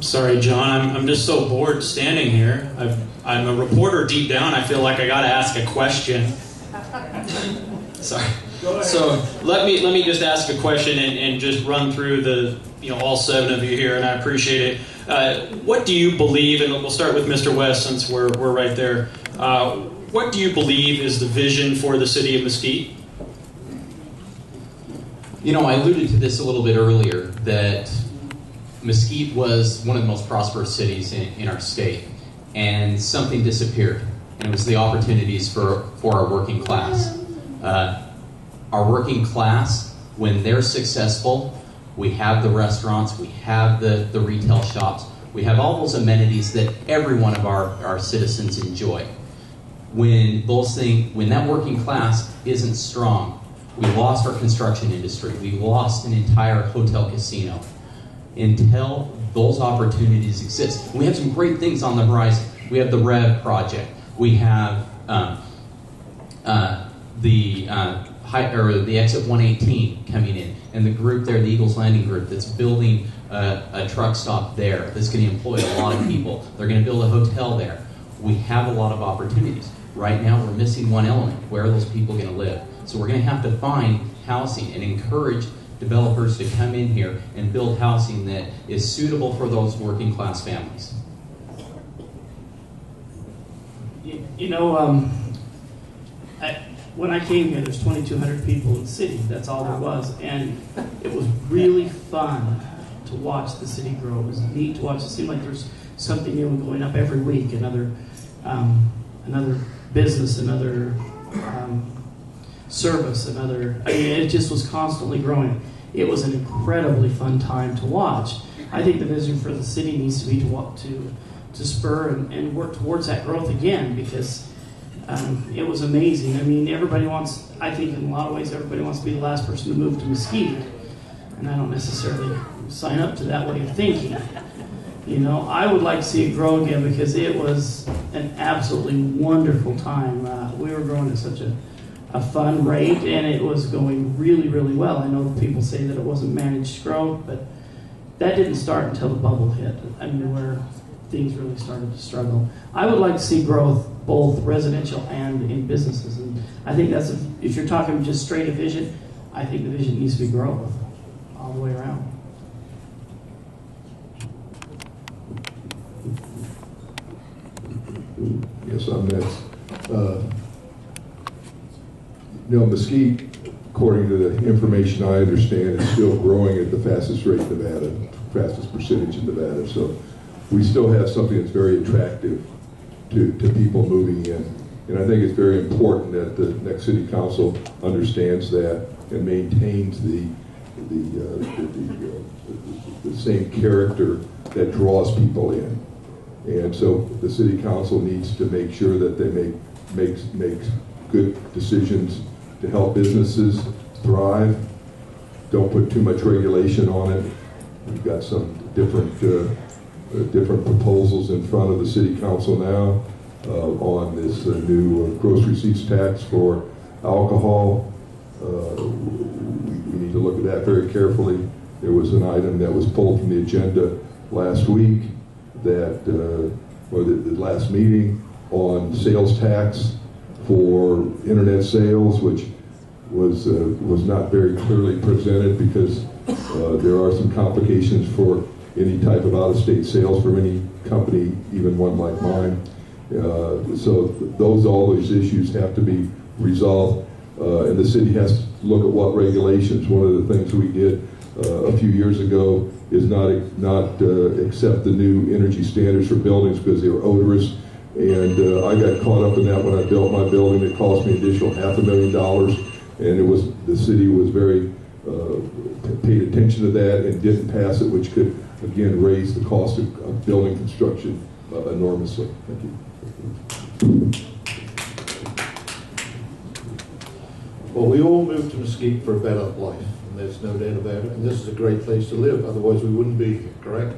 Sorry, John. I'm just so bored standing here. I'm a reporter deep down. I feel like I got to ask a question. Sorry. So let me just ask a question and just run through the all 7 of you here, and I appreciate it. What do you believe? And we'll start with Mr. West since we're right there. What do you believe is the vision for the city of Mesquite? I alluded to this a little bit earlier, that Mesquite was one of the most prosperous cities in our state, and something disappeared, and it was the opportunities for our working class. Our working class, when they're successful, we have the restaurants, we have the retail shops, we have all those amenities that every one of our citizens enjoy. When that working class isn't strong, we lost our construction industry, we lost an entire hotel casino. Until those opportunities exist. We have some great things on the horizon. We have the REV project. We have the Exit 118 coming in, and the group there, the Eagles Landing Group, that's building a truck stop there that's going to employ a lot of people. They're going to build a hotel there. We have a lot of opportunities. Right now, we're missing one element. Where are those people going to live? So we're going to have to find housing and encourage developers to come in here and build housing that is suitable for those working class families. When I came here, there's 2,200 people in the city. That's all there was, and it was really fun to watch the city grow. It was neat to watch. It seemed like there's something new and going up every week. Another business, another service, it just was constantly growing. It was an incredibly fun time to watch. I think the vision for the city needs to be to spur and work towards that growth again, because it was amazing. I mean, I think in a lot of ways, everybody wants to be the last person to move to Mesquite, and I don't necessarily sign up to that way of thinking. I would like to see it grow again, because it was an absolutely wonderful time. We were growing at such a fun rate, and it was going really, really well. I know people say that it wasn't managed growth, but that didn't start until the bubble hit. I mean, where things really started to struggle. I would like to see growth both residential and in businesses, and I think if you're talking just straight a vision, I think the vision needs to be growth all the way around. Yes, I'm next. Mesquite, according to the information I understand, is still growing at the fastest rate in Nevada, fastest percentage in Nevada. So we still have something that's very attractive to people moving in. And I think it's very important that the next city council understands that and maintains the same character that draws people in. And so the city council needs to make sure that they makes good decisions to help businesses thrive. Don't put too much regulation on it. We've got some different proposals in front of the city council now on this new gross receipts tax for alcohol. We need to look at that very carefully. There was an item that was pulled from the agenda last week, or the last meeting, on sales tax for internet sales, which was not very clearly presented, because there are some complications for any type of out-of-state sales from any company, even one like mine. So all those issues have to be resolved, and the city has to look at what regulations. One of the things we did a few years ago is not accept the new energy standards for buildings because they were odorous, and I got caught up in that when I built my building. It cost me an additional $500,000, and the city was very paid attention to that and didn't pass it, which could again raise the cost of building construction enormously. Thank you. Well, we all moved to Mesquite for a better life, and there's no doubt about it. And this is a great place to live, otherwise we wouldn't be here, correct?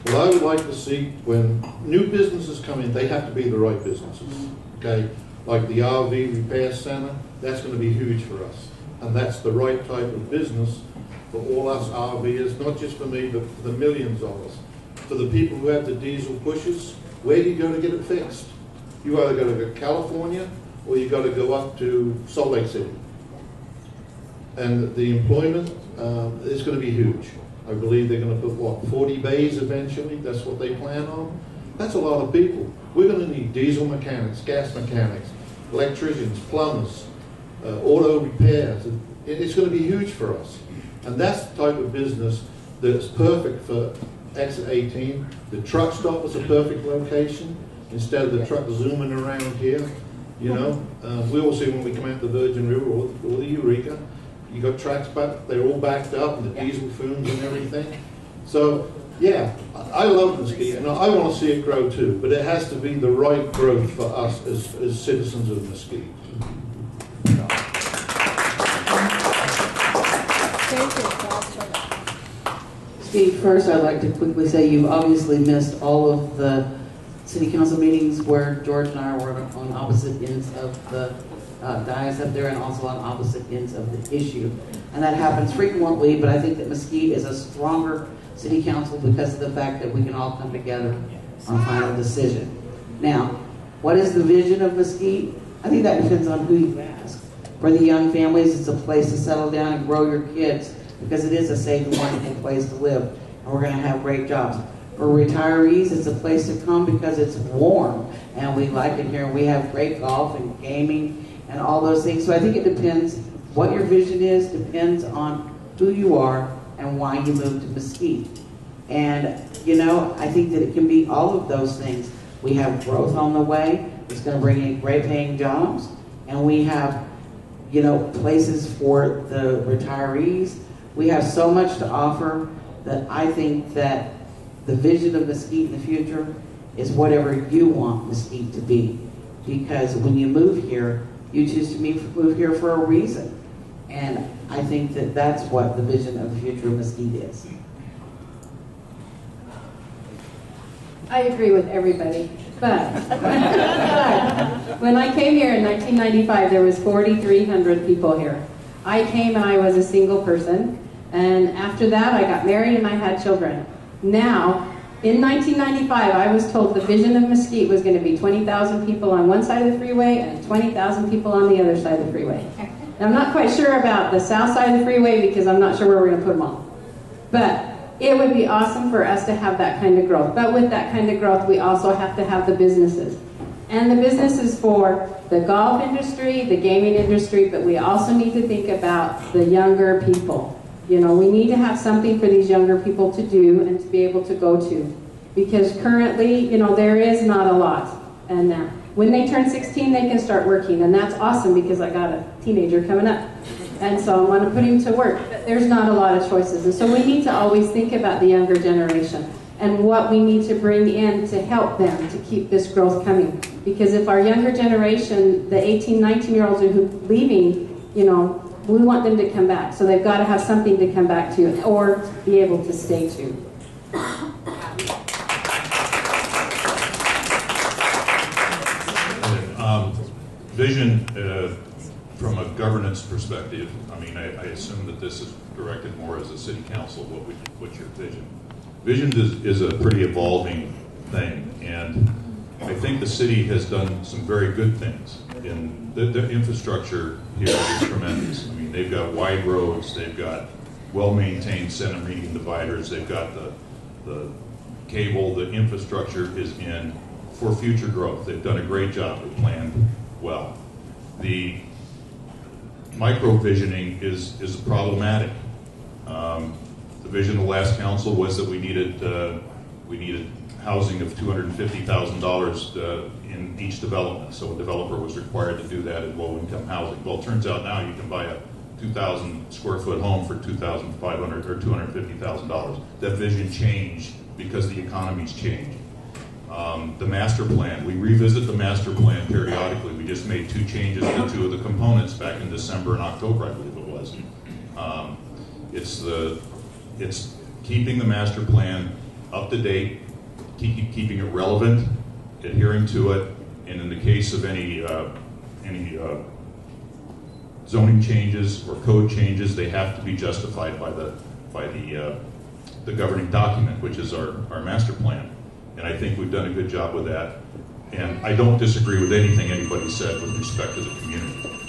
What I would like to see, when new businesses come in, they have to be the right businesses, okay? Like the RV repair center, that's going to be huge for us. And that's the right type of business for all us RVers, not just for me, but for the millions of us. For the people who have the diesel pushes, where do you go to get it fixed? You either got to go to California or you got to go up to Salt Lake City. And the employment is going to be huge. I believe they're going to put, what, 40 bays eventually? That's what they plan on. That's a lot of people. We're going to need diesel mechanics, gas mechanics, electricians, plumbers, auto repairs. It's going to be huge for us. And that's the type of business that's perfect for Exit 18. The truck stop is a perfect location instead of the truck zooming around here. You know, we all see when we come out the Virgin River or the Eureka, you got tracks back, they're all backed up and the diesel fumes and everything. So, yeah, I love Mesquite and I want to see it grow too, but it has to be the right growth for us as citizens of Mesquite. Steve, first I'd like to quickly say you've obviously missed all of the city council meetings where George and I were on opposite ends of the dais up there and also on opposite ends of the issue. And that happens frequently, but I think that Mesquite is a stronger city council because of the fact that we can all come together on a final decision. Now, what is the vision of Mesquite? I think that depends on who you ask. For the young families, it's a place to settle down and grow your kids because it is a safe and wonderful place to live, and we're going to have great jobs. For retirees, it's a place to come because it's warm, and we like it here. We have great golf and gaming and all those things. So I think it depends what your vision is, depends on who you are and why you moved to Mesquite. And, you know, I think that it can be all of those things. We have growth on the way. It's going to bring in great paying jobs. And we have, you know, places for the retirees. We have so much to offer that I think that the vision of Mesquite in the future is whatever you want Mesquite to be. Because when you move here, you choose to move here for a reason. And I think that that's what the vision of the future of Mesquite is. I agree with everybody, but when I came here in 1995, there was 4,300 people here. I came and I was a single person, and after that I got married and I had children. Now, in 1995, I was told the vision of Mesquite was going to be 20,000 people on one side of the freeway and 20,000 people on the other side of the freeway. Now, I'm not quite sure about the south side of the freeway because I'm not sure where we're going to put them all. But it would be awesome for us to have that kind of growth. But with that kind of growth, we also have to have the businesses. And the businesses for the golf industry, the gaming industry, but we also need to think about the younger people. You know, we need to have something for these younger people to do and to be able to go to. Because currently, you know, there is not a lot. And when they turn 16, they can start working. And that's awesome because I got a teenager coming up. And so I want to put him to work. But there's not a lot of choices. And so we need to always think about the younger generation and what we need to bring in to help them to keep this growth coming. Because if our younger generation, the 18, 19-year-olds are leaving, you know, we want them to come back. So they've got to have something to come back to or be able to stay to. Vision from a governance perspective, I mean, I assume that this is directed more as a city council. What's your vision? Vision is a pretty evolving thing, and I think the city has done some very good things. In the infrastructure here is tremendous. I mean, they've got wide roads, they've got well-maintained center median dividers, they've got the cable, the infrastructure is in for future growth. They've done a great job. They've planned well. The micro-visioning is problematic. The vision of the last council was that we needed housing of $250,000 in each development, so a developer was required to do that in low-income housing. Well, it turns out now you can buy a 2,000 square foot home for $2,500 or $250,000. That vision changed because the economy's changed. The master plan, we revisit the master plan periodically. We just made 2 changes to 2 of the components back in December and October, I believe it was. It's keeping the master plan up to date, keeping it relevant, adhering to it, and in the case of any zoning changes or code changes, they have to be justified by the governing document, which is our master plan. And I think we've done a good job with that. And I don't disagree with anything anybody said with respect to the community.